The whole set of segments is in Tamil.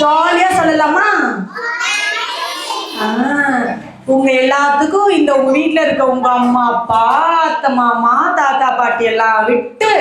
ஜாலியா சொல்லலாமா? உங்க எல்லாத்துக்கும் இந்த உங்க வீட்டுல இருக்க உங்க அம்மா அப்பா அத்தை மாமா தாத்தா பாட்டி எல்லாம் விட்டு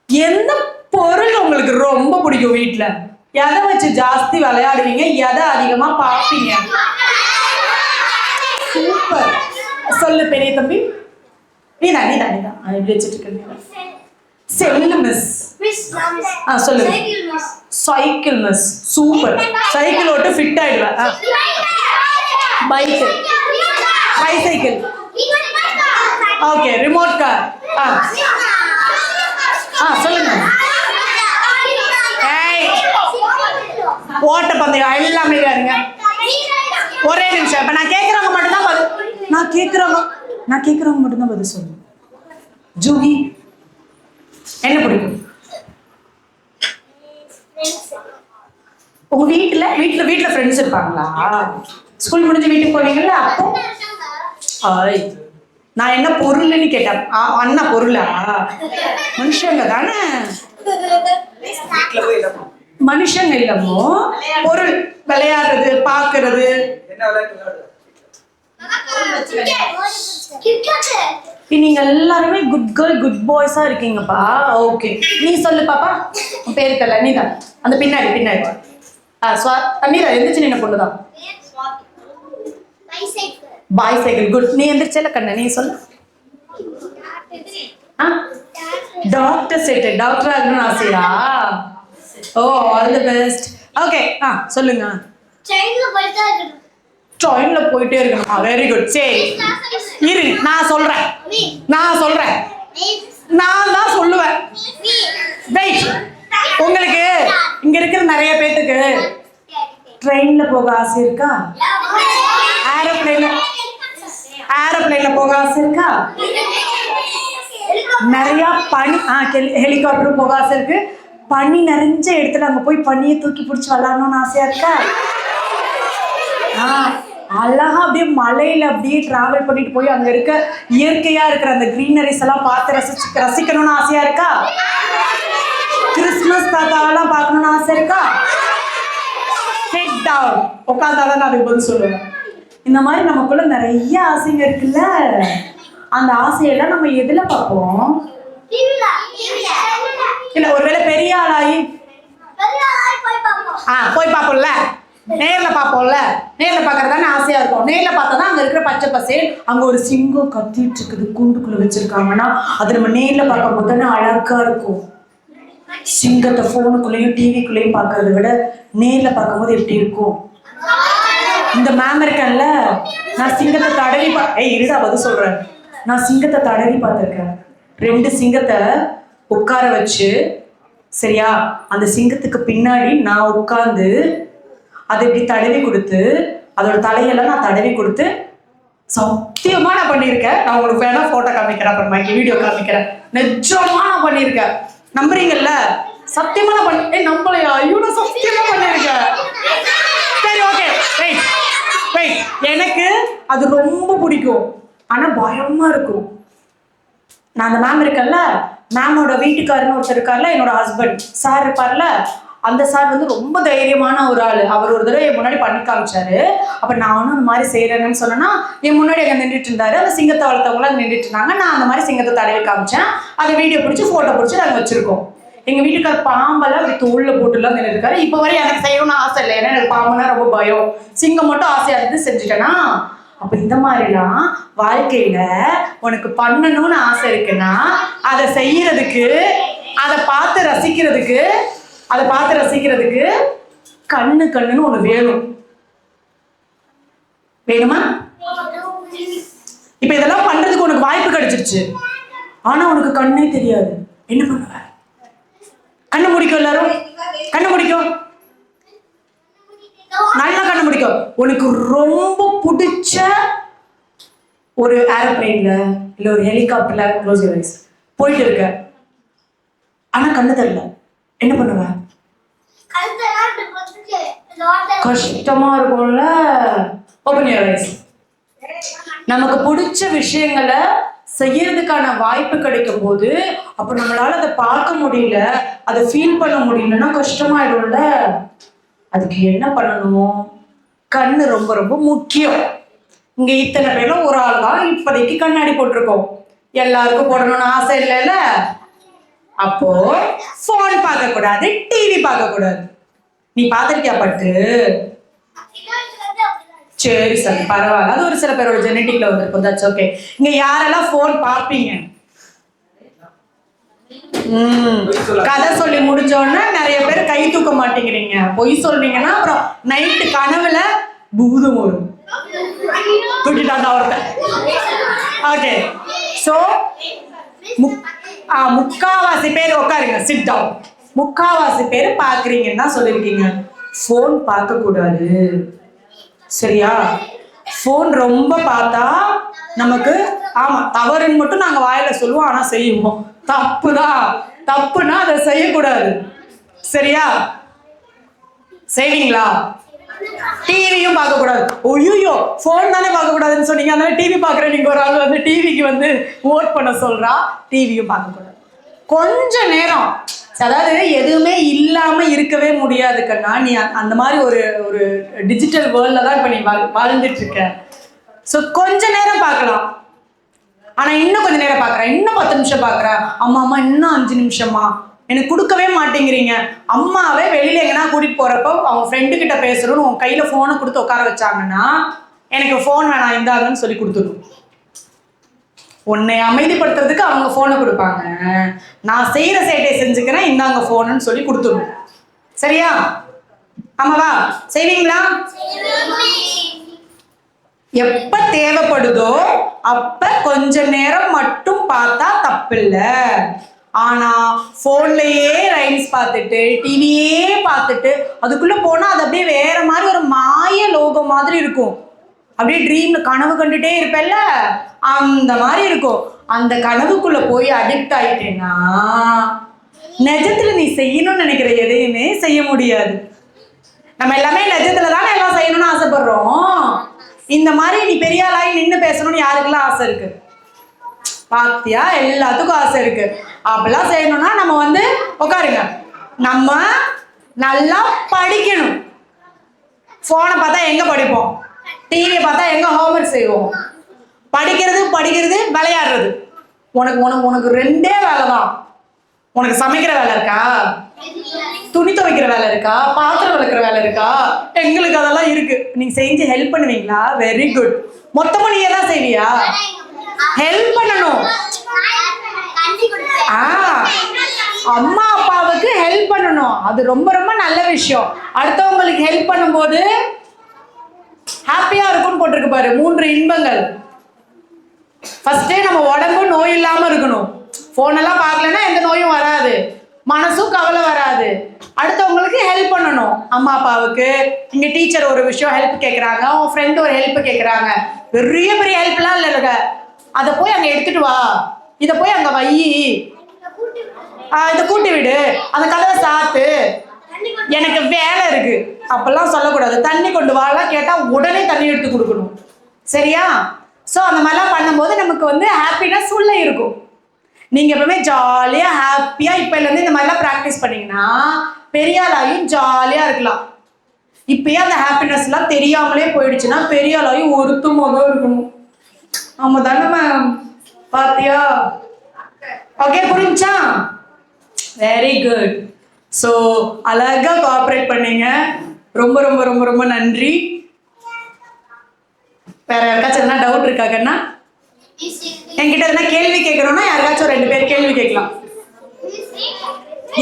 எந்த பொருள் உங்களுக்கு ரொம்ப பிடிக்கும்? வீட்டுல எதை வச்சு ஜாஸ்தி விளையாடுவீங்க? எதை அதிகமா பார்ப்பீங்க? சூப்பர். சொல்லு பெரிய தம்பி. நீதான் எப்படி வச்சுட்டு இருக்க? செல்லு மிஸ். சொல்லு. Cycle miss. சூப்பர். சைக்கிள் ஓட்டு ஃபிட் ஆயிடுவேன். Bike, bicycle. Okay. Remote car. சொல்லுங்க. ஓட்ட பந்தயம் எல்லாமே இருங்க. ஒரே நிமிஷம். இப்ப நான் கேட்கறவங்க மட்டும்தான் பதில். நான் கேட்கறவங்க மட்டும்தான் பதில் சொல்லு. ஜூஹி என்ன பிடிக்கும்? உங்க வீட்டுல ஃப்ரெண்ட்ஸ் இருப்பாங்களா? ஸ்கூல் முடிஞ்சு வீட்டுக்கு போவீங்கல்ல, அப்போ நான் என்ன பொருள்னு கேட்டேன். அண்ணா பொருளா? மனுஷங்க தானே. மனுஷங்க இல்லமோ பொருள். விளையாடுறது, பாக்குறது. நீங்க எல்லாருமே குட் கேர்ள் குட் பாய்ஸா இருக்கீங்கப்பா. ஓகே, நீ சொல்லு பாப்பா. உன் பேரு தெரியல. நீதான் அந்த பின்னாடி நீதா எந்திரிச்சு நின்ன பொண்ணுதான். பைசைக்கிள். குட். நீ எந்திரிச்சல கண்ணு. நீ சொல்லு. Doctor set. டாக்டர் ஆகணும்னு ஆசையா? ஓ, ஆல் தி பெஸ்ட். ஓகே, சொல்லுங்க. ட்ரெயின்ல போயிட்டே இருக்கணுமா? Very good. சரி இரு, நான் சொல்றேன். நான் தான் சொல்லுவேன். வெயிட். உங்களுக்கு இங்க இருக்கிற நிறைய பேத்துக்கு ட்ரெயின்ல போக ஆசை இருக்கா? ஏரோப்ளேன்ல போக ஆசை இருக்கா? நிறைய பனி, ஹெலிகாப்டர் போக ஆசை இருக்கு. பனி நிறைஞ்ச இடத்துல அங்க போய் பனியை தூக்கி பிடிச்சி விளாடணும்னு ஆசையா இருக்கா? அழகா அப்படியே மலையில அப்படியே டிராவல் பண்ணிட்டு போய் அங்க இருக்க இயற்கையா இருக்கிற அந்த கிரீனரிஸ் எல்லாம் பார்த்து ரசிக்கணும்னு ஆசையா இருக்கா? கிறிஸ்துமஸ் தாத்தாவெல்லாம் பார்க்கணும்னு ஆசை இருக்கா? ஹெட் டவுன் உட்காந்தாதான் நான் அதுக்கு பதில் சொல்லுவேன். இந்த மாதிரி நமக்குள்ள நிறைய ஆசைங்க இருக்குல்ல. அந்த ஆசையெல்லாம் நம்ம எதுல பார்ப்போம்? இல்ல, ஒருவேளை பெரிய ஆளாயி போய் பார்ப்போம்ல, நேர்ல பார்ப்போம்ல. நேர்ல பார்க்கறதானே ஆசையா இருக்கும். நேர்ல பார்த்தா அங்க இருக்கிற பச்சை பசேல், அங்க ஒரு சிங்கம் கத்திட்டு இருக்குது, கூண்டுக்குள்ள வச்சிருக்காங்கன்னா அது நம்ம நேர்ல பார்க்கும் போது தானே அழகா இருக்கும். சிங்கத்தை போனுக்குள்ளேயும் டிவிக்குள்ளேயும் பார்க்கறத விட நேர்ல பார்க்கும்போது எப்படி இருக்கும்? இந்த மேம் இருக்கேன்ல, நான் சிங்கத்தை தடவி இருடா பதில் சொல்றேன். நான் சிங்கத்தை தடவி பார்த்திருக்கேன். 2 சிங்கத்தை உட்கார வச்சு, சரியா, அந்த சிங்கத்துக்கு பின்னாடி நான் உட்கார்ந்து அதை இப்படி தடவி கொடுத்து, அதோட தலையெல்லாம் நான் தடவி கொடுத்து, சத்தியமா நான் பண்ணியிருக்கேன். நான் உங்களுக்கு வேணா போட்டோ காமிக்கிறேன், அப்புறமா வீடியோ காமிக்கிறேன். நிஜமா நான் பண்ணியிருக்கேன். நம்புறீங்கல்ல? சத்தியமா நான் பண்ணி நம்பலையா? ஐயோ, நான் சத்தியமா பண்ணியிருக்கேன். சரி, ஓகே. வெயிட். எனக்கு அது ரொம்ப பிடிக்கும், ஆனா பயமா இருக்கும். நான் அந்த மேம் இருக்கேன்ல, மேமோட வீட்டுக்காரன்னு ஒருத்தர் இருக்கார்ல, என்னோட ஹஸ்பண்ட் சார் இருப்பார்ல, அந்த சார் வந்து ரொம்ப தைரியமான ஒரு ஆள். அவர் ஒரு தடவை என் முன்னாடி பண்ணி காமிச்சாரு. அப்ப நானும் அந்த மாதிரி செய்யறேன்னு சொன்னா, என் முன்னாடி அங்கே நின்றுட்டு இருந்தாரு. அந்த சிங்கத்தை வளர்த்தவங்களாம் நின்றுட்டு இருந்தாங்க. நான் அந்த மாதிரி சிங்கத்தை தடவி காமிச்சேன். அதை வீடியோ பிடிச்சி போட்டோ பிடிச்சி நாங்கள் வச்சிருக்கோம். எங்க வீட்டுக்கார பாம்பெல்லாம் அப்படி தோல்ல போட்டுலாம் நின்று இருக்காரு. இப்ப வரை எனக்கு செய்யணும்னு ஆசை இல்லை, ஏன்னா எனக்கு பாம்புனா ரொம்ப பயம். சிங்கம் மட்டும் ஆசையா இருந்து செஞ்சுட்டேன்னா. அப்ப இந்த மாதிரிலாம் வாழ்க்கையில உனக்கு பண்ணணும்னு ஆசை இருக்குன்னா அதை செய்யறதுக்கு, அதை பார்த்து ரசிக்கிறதுக்கு கண்ணுன்னு ஒண்ணு வேணுமா? இப்ப இதெல்லாம் பண்றதுக்கு உனக்கு வாய்ப்பு கிடைச்சிருச்சு, ஆனா உனக்கு கண்ணே தெரியாது. என்ன பண்ணுவ? கண்ணு முடிக்கும். எல்லாரும் கண்ணு முடிக்கும், நல்லா கண்ணு முடிக்கும். உனக்கு ரொம்ப பிடிச்ச ஒரு ஏரோப்ளேன்ல இல்ல ஒரு ஹெலிகாப்டர்ல க்ளோஸ் யுவர் ஐஸ் போயிட்டு இருக்க, ஆனா கண்ணு தெரியல. என்ன பண்ணுவ? கஷ்டமா இருக்கும்ல. Open your eyes. நமக்கு பிடிச்ச விஷயங்களை செய்யறதுக்கான வாய்ப்பு கிடைக்கும் போது அப்ப நம்மளால அதை பார்க்க முடியல, அதை ஃபீல் பண்ண முடியலன்னா கஷ்டமாயிடும்ல. அதுக்கு என்ன பண்ணணும்? கண்ணு ரொம்ப ரொம்ப முக்கியம். இங்க இத்தனை பேர்ல ஒரு ஆள் தான் இப்போதைக்கு கண்ணாடி போட்டிருக்கோம். எல்லாருக்கும் போடணும்னு ஆசை இல்லைல்ல. அப்போ போன் பார்க்க கூடாது, டிவி பார்க்க கூடாது. நீ பார்த்திருக்கியா பட்டு? சரி சரி பரவாயில்ல, அது ஒரு சில பேரோட ஜெனட்டிக்ல வந்திருக்கும். That's okay. இங்க யாரெல்லாம் போன் பார்ப்பீங்க? கதை சொல்லி முடிஞ்சோடனே நிறைய பேர் கை தூக்க மாட்டேங்கிறீங்க. பொய் சொல்றீங்கன்னா அப்புறம் நைட்டு கனவுல பூதம் வரும். தூக்கிட்டாங்க ஒருத்தன். ஓகே, சோ முக்காவாசி பேர் உட்காருங்க, சிட் டவுன். முக்காவாசி பேர் பாக்குறீங்கன்னா சொல்லிருக்கீங்க போன் பார்க்க கூடாது. சரியா? போன் ரொம்ப பார்த்தா நமக்கு ஆமா தவறுன்னு மட்டும் நாங்க வாயில சொல்லுவோம், ஆனா செய்வோம். தப்புதான். தப்புனா அதை செய்யக்கூடாது. சரியா? செய்வீங்களா? டிவியும் பார்க்க கூடாது. ஐயோ போன் தானே பார்க்க கூடாதுன்னு சொன்னீங்க, அதனால டிவி பார்க்குற நீங்க ஒரு ஆள் வந்து டிவிக்கு வந்து ஓட் பண்ண சொல்றா. டிவியும் பார்க்க கூடாது. கொஞ்ச நேரம், அதாவது எதுவுமே இல்லாம இருக்கவே முடியாது கண்ணா. நீ அந்த மாதிரி ஒரு ஒரு டிஜிட்டல் வேர்ல்ட்ல தான் இப்ப நீ வாழ்ந்துட்டு இருக்க. ஸோ கொஞ்ச நேரம் பார்க்கலாம். ஆனா இன்னும் கொஞ்ச நேரம் பார்க்குறேன், இன்னும் 10 நிமிஷம் பார்க்குறேன், அம்மா அம்மா இன்னும் 5 நிமிஷமா எனக்கு கொடுக்கவே மாட்டேங்கிறீங்க. அம்மாவே வெளியில எங்கன்னா கூட்டிட்டு போறப்போ அவங்க ஃப்ரெண்டு கிட்ட பேசுறோன்னு உன் கையில போனை கொடுத்து உட்கார வச்சாங்கன்னா எனக்கு போன் வேணாம் இந்தாங்கன்னு சொல்லி கொடுத்துடும். உன்னை அமைதிப்படுத்துறதுக்கு அவங்க போனை கொடுப்பாங்க, நான் செய்யற சேட்டையை செஞ்சுக்கிறேன் இந்தாங்க போனுன்னு சொல்லி கொடுத்துடும். சரியா? ஆமாவா? செய்வீங்களா? எப்ப தேவைப்படுதோ அப்ப கொஞ்ச நேரம் மட்டும் பார்த்தா தப்பில்ல. ஆனா போன்லயே ரைம்ஸ் பார்த்துட்டு டிவியே பார்த்துட்டு அதுக்குள்ள போனா அது அப்படியே வேற மாதிரி ஒரு மாய லோகம் மாதிரி இருக்கும். அப்படியே ட்ரீம்ல கனவு கண்டுட்டே இருப்பேல்ல, அந்த மாதிரி இருக்கும். அந்த கனவுக்குள்ள போய் அடிக்ட் ஆயிட்டேன்னா நிஜத்துல நீ செய்யணும்னு நினைக்கிற எதையுமே செய்ய முடியாது. நம்ம எல்லாமே நிஜத்துல தானே எல்லாம் செய்யணும்னு ஆசைப்படுறோம். இந்த மாதிரி நீ பெரிய ஆளாகி நின்று பேசணும்னு யாருக்கெல்லாம் ஆசை இருக்கு? பாத்தியா, எல்லாத்துக்கும் ஆசை இருக்கு. அப்படிலாம் செய்யணும்னா நம்ம வந்து உட்காருங்க, நம்ம நல்லா படிக்கணும். போனை பார்த்தா எங்க படிப்போம்? டிவியை பார்த்தா எங்க ஹோம்ஒர்க் செய்வோம்? படிக்கிறது விளையாடுறது. உனக்கு ரெண்டே வேலை தான். உனக்கு சமைக்கிற வேலை இருக்கா? துணி துவைக்கிற வேலை இருக்கா? பாத்திரம் விளக்குற வேலை இருக்கா? எங்களுக்கு அதெல்லாம் இருக்கு. நீங்க செஞ்சு ஹெல்ப் பண்ணுவீங்களா? Very good. மொத்தமா நீ எல்லாம் செய்வியா? ஹெல்ப் பண்ணணும். அம்மா அப்பாவுக்கு ஹெல்ப் பண்ணணும், அது ரொம்ப ரொம்ப நல்ல விஷயம். அடுத்தவங்களுக்கு ஹெல்ப் பண்ணும்போது ஹாப்பியா இருக்கும்னு போட்டிருக்கு பாரு, 3 இன்பங்கள். ஃபர்ஸ்டே நம்ம உடம்பு நோய் இல்லாம இருக்கணும். போன் எல்லாம் பார்க்கலன்னா எந்த நோயும் வராது, மனசும் கவலை வராது. அடுத்தவங்களுக்கு ஹெல்ப் பண்ணணும். அம்மா அப்பாவுக்கு, இங்க டீச்சர் ஒரு விஷயம் ஹெல்ப் கேட்கறாங்க, உன் ஃப்ரெண்ட் ஒரு ஹெல்ப் கேட்கறாங்க, பெரிய பெரிய ஹெல்ப்லாம் இல்லைங்க. அதை போய் அங்க எடுத்துட்டு வா, இதை போய் அங்க வை, இதை கூட்டி விடு, அந்த கதவை சாத்து, எனக்கு வேலை இருக்கு அப்பெல்லாம் சொல்லக்கூடாது. தண்ணி கொண்டு வாலாம் கேட்டா உடனே தண்ணி எடுத்து கொடுக்கணும். சரியா? ஸோ அந்த மாதிரிலாம் பண்ணும்போது நமக்கு வந்து ஹாப்பினஸ் உள்ள இருக்கும். நீங்க எப்பவுமே ஜாலியா ஹாப்பியா இப்பல இருந்து இந்த மாதிரிலாம் ப்ராக்டிஸ் பண்ணீங்கன்னா பெரிய ஆளாயும் ஜாலியா இருக்கலாம். இப்பயே அந்த ஹாப்பினஸ் எல்லாம் தெரியாமலே போயிடுச்சுன்னா பெரிய ஆளாயும் ஒருத்தமாக இருக்கணும். ஆமா தானே மேம்? பாத்தியா? ஓகே, புரிஞ்சா? Very good. ஸோ அழகா கோஆப்ரேட் பண்ணீங்க. ரொம்ப ரொம்ப ரொம்ப ரொம்ப நன்றி. வேற யாருக்காச்சும் எதனா டவுட் இருக்கா கண்ணா? என்கிட்ட எதனா கேள்வி கேட்கணும்னா யாருக்காச்சும் 2 பேர் கேள்வி கேட்கலாம்.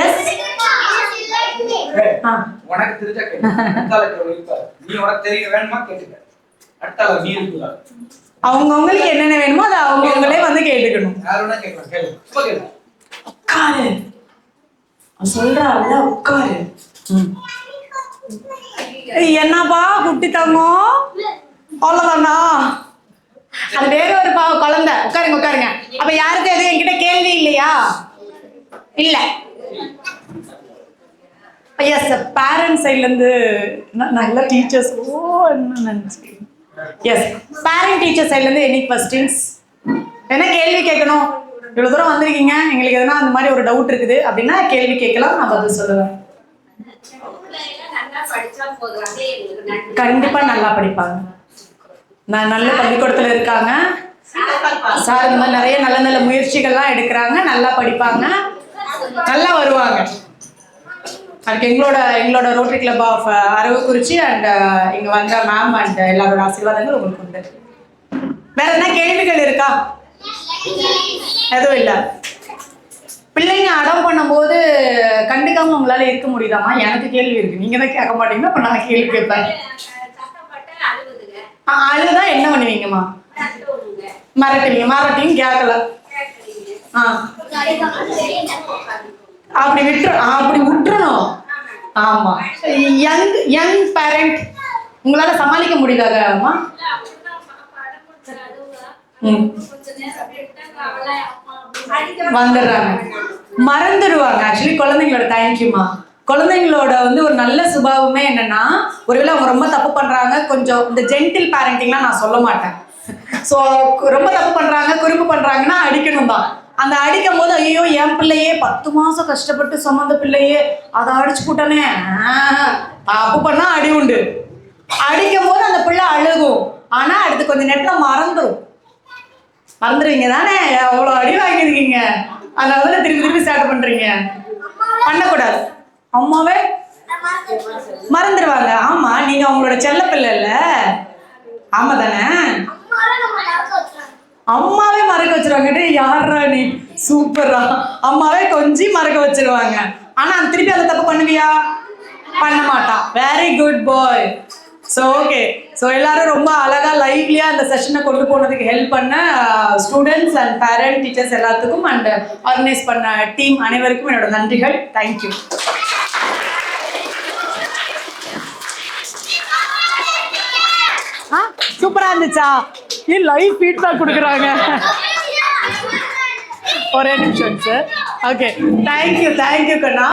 எஸ், உனக்கு தெரிஞ்சா கேளு. நீ உனக்கு தெரிய வேணுமா கேட்டுக்க. அடுத்தால நீ இருக்குடா. அவங்களுக்கு என்னென்ன வேணுமோ அதை அவங்களே வந்து கேட்டுக்கணும். யாரோட கேட்கலாம், கேளு. கேளு. உட்காரு, சொல்றாருல உட்காரு. என்னப்பா குட்டி தங்கம், அவ்வளவுதானா? அது வேற ஒரு குழந்தை. உட்காருங்க உட்காருங்க. அப்ப யாருக்கு எதுவும் என்கிட்ட கேள்வி இல்லையா? இல்ல. எஸ், பேரண்ட்ஸ் சைட்ல இருந்து நல்ல டீச்சர்ஸ். ஓ, என்ன நினைச்சு? எஸ், பேரண்ட் டீச்சர் சைட்ல இருந்து எனி क्वेश्चंस? என்ன கேள்வி கேட்கணும்? இவ்வளவு தூரம் வந்திருக்கீங்க, எங்களுக்கு எதனா அந்த மாதிரி ஒரு டவுட் இருக்குது அப்படின்னா கேள்வி கேட்கலாம், நான் பதில் சொல்லுவேன். கண்டிப்பா நல்லா படிப்பாங்க. நான் நல்ல பள்ளிக்கூடத்துல இருக்காங்க சார், இந்த மாதிரி நிறைய நல்ல நல்ல முயற்சிகள்லாம் எடுக்கிறாங்க, நல்லா படிப்பாங்க, நல்லா வருவாங்க. அதுக்கு எங்களோட Rotary Club of Aravakurichi and இங்க வந்த மேம் அண்ட் எல்லாரோட ஆசீர்வாதங்கள் உங்களுக்கு உண்டு. வேற என்ன கேள்விகள் இருக்கா? எதுவும் இல்லை. பிள்ளைங்க அடம் பண்ணும்போது கண்டுக்காம உங்களால இருக்க முடியுதாமா? எனக்கு கேள்வி இருக்கு, நீங்க தான் கேட்க மாட்டீங்கன்னா அப்ப நான் கேள்வி கேட்பேன். அழுதான் என்ன பண்ணுவீங்கம்மா? மிரட்டுவீங்க. மிரட்டியும் கேட்கல, அப்படி விட்டுறணும். ஆமா, யங் பேரண்ட் உங்களால சமாளிக்க முடியாதாம்மா? வந்துடுறாங்க, மறந்துடுவாங்க. ஆக்சுவலி குழந்தைங்களோட தேங்க்யூமா, குழந்தைங்களோட ஒரு நல்ல சுபாவமே என்னன்னா, ஒருவேளை அவங்க ரொம்ப தப்பு பண்றாங்க, கொஞ்சம் இந்த ஜென்டில் பேரண்டிங்லாம் நான் சொல்ல மாட்டேன். ஸோ ரொம்ப தப்பு பண்றாங்க, குறும்பு பண்றாங்கன்னா அடிக்கணும் தான். அந்த அடிக்கும் போது ஐயோ என் பிள்ளையே 10 மாசம் கஷ்டப்பட்டு சுமந்த பிள்ளையே அதை அடிச்சு போட்டானே, தப்பு பண்ணா அடி உண்டு. அடிக்கும் போது அந்த பிள்ளை அழுகும், ஆனா அடுத்து கொஞ்சம் நேரத்துல மறந்துடுவீங்க தானே, அவ்வளோ அடி வாங்கியிருக்கீங்க, அதனால திருப்பி ஸ்டார்ட் பண்றீங்க. பண்ணக்கூடாது. அம்மாவே மறந்துடுவாங்க. ஆமா, நீங்க அவங்களோட செல்ல பிள்ளை இல்ல, ஆமா தானே? அம்மாவே மறக்க வச்சிருவாங்க. யாரா நீ, சூப்பரா, அம்மாவே கொஞ்சம் மறக்க வச்சிருவாங்க. ஆனா திருப்பி அந்த தப்பு பண்ணுவியா? பண்ண மாட்டான். வெரி குட் பாய். ஸோ ஓகே, ஸோ எல்லாரும் ரொம்ப அழகா லைவ்லியா அந்த செஷனை கொண்டு போனதுக்கு ஹெல்ப் பண்ண ஸ்டூடெண்ட்ஸ் அண்ட் பேரண்ட் டீச்சர்ஸ் எல்லாத்துக்கும் அண்ட் ஆர்கனைஸ் பண்ண டீம் அனைவருக்கும் என்னோட நன்றிகள். தேங்க்யூ. சூப்பரா இருந்துச்சா? லைவ் ஃபீட்பேக் கொடுக்குறாங்க. ஒரே நிமிஷம் சார். ஓகே, தேங்க்யூ கண்ணா.